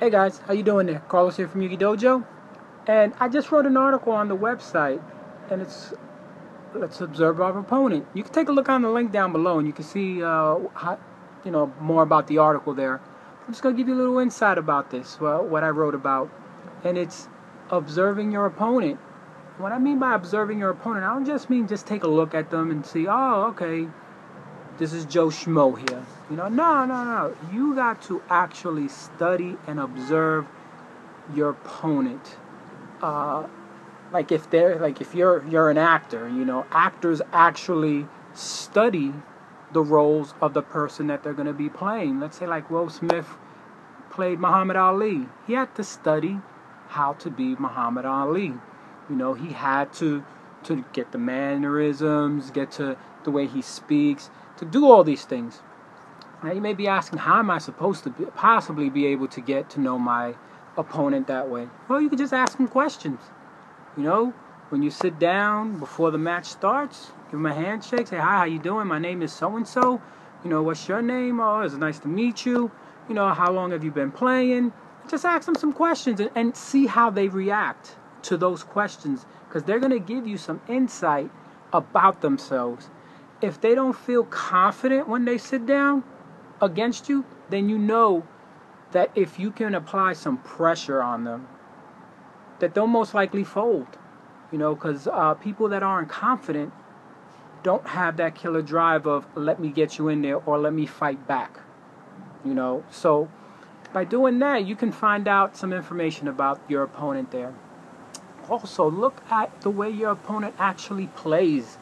Hey guys, how you doing there? Carlos here from YuGiOh, and I just wrote an article on the website, and it's let's observe our opponent. You can take a look on the link down below, and you can see more about the article there. I'm just gonna give you a little insight about this, what I wrote about, and it's observing your opponent. What I mean by observing your opponent, I don't just mean just take a look at them and see, oh, okay, this is Joe Schmo here. No. You got to actually study and observe your opponent. If you're an actor, actors actually study the roles of the person that they're going to be playing. Let's say like Will Smith played Muhammad Ali. He had to study how to be Muhammad Ali. He had to get the mannerisms, get to the way he speaks, to do all these things. Now you may be asking, how am I supposed to possibly be able to get to know my opponent that way? Well, you can just ask him questions. When you sit down before the match starts, give him a handshake, say, hi, how you doing? My name is so-and-so. What's your name? Oh, it's nice to meet you. How long have you been playing? Just ask them some questions and see how they react to those questions, because they're going to give you some insight about themselves. If they don't feel confident when they sit down against you, then you know that if you can apply some pressure on them, that they'll most likely fold. Because people that aren't confident don't have that killer drive of let me get you in there or let me fight back. So by doing that, you can find out some information about your opponent there. Also, look at the way your opponent actually plays.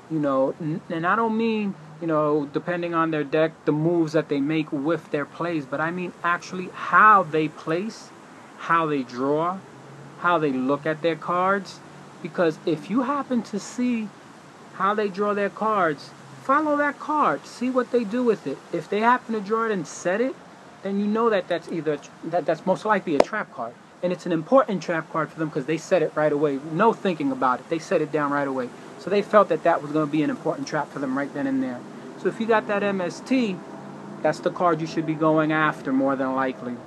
And I don't mean, depending on their deck, the moves that they make with their plays, but I mean actually how they place, how they draw, how they look at their cards. Because if you happen to see how they draw their cards, follow that card, see what they do with it. If they happen to draw it and set it, then you know that that's most likely a trap card. And it's an important trap card for them because they set it right away. No thinking about it. They set it down right away. So they felt that that was going to be an important trap for them right then and there. So if you got that MST, that's the card you should be going after more than likely.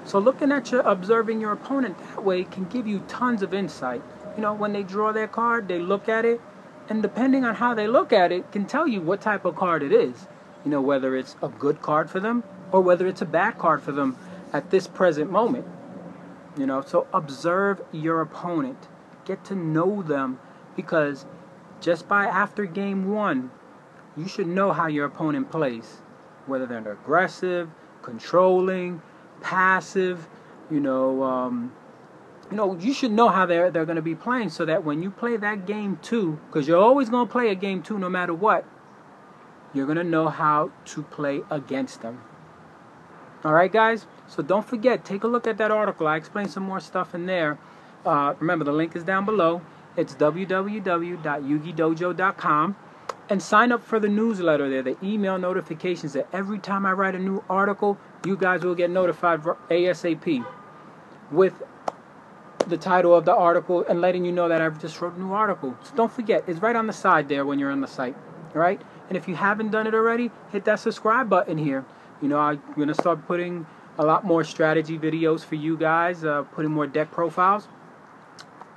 So looking at observing your opponent that way can give you tons of insight. When they draw their card, they look at it, and depending on how they look at it, can tell you what type of card it is. Whether it's a good card for them or whether it's a bad card for them at this present moment. So observe your opponent. Get to know them, because just by after game one, you should know how your opponent plays. Whether they're aggressive, controlling, passive, you should know how they're going to be playing, so that when you play that game two, because you're always going to play a game two no matter what, you're going to know how to play against them. Alright guys, so don't forget, take a look at that article. I explained some more stuff in there. Remember, the link is down below. It's www.yugidojo.com, and sign up for the newsletter there, the email notifications, that every time I write a new article, you guys will get notified ASAP with the title of the article and letting you know that I've just wrote a new article. So don't forget, it's right on the side there when you're on the site. Alright? And if you haven't done it already, hit that subscribe button here. I'm going to start putting a lot more strategy videos for you guys, putting more deck profiles.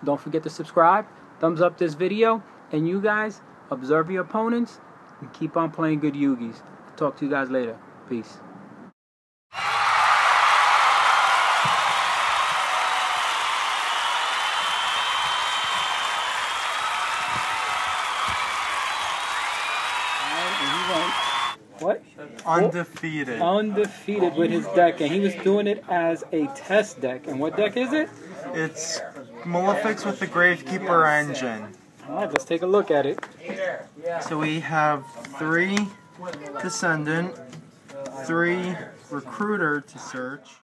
Don't forget to subscribe, thumbs up this video, and you guys observe your opponents and keep on playing good Yugis. Talk to you guys later. Peace. What? Undefeated. Undefeated with his deck, and he was doing it as a test deck. And what deck is it? It's Malefics with the Gravekeeper engine. Alright, let's take a look at it. So we have 3 Descendant, 3 Recruiter to search.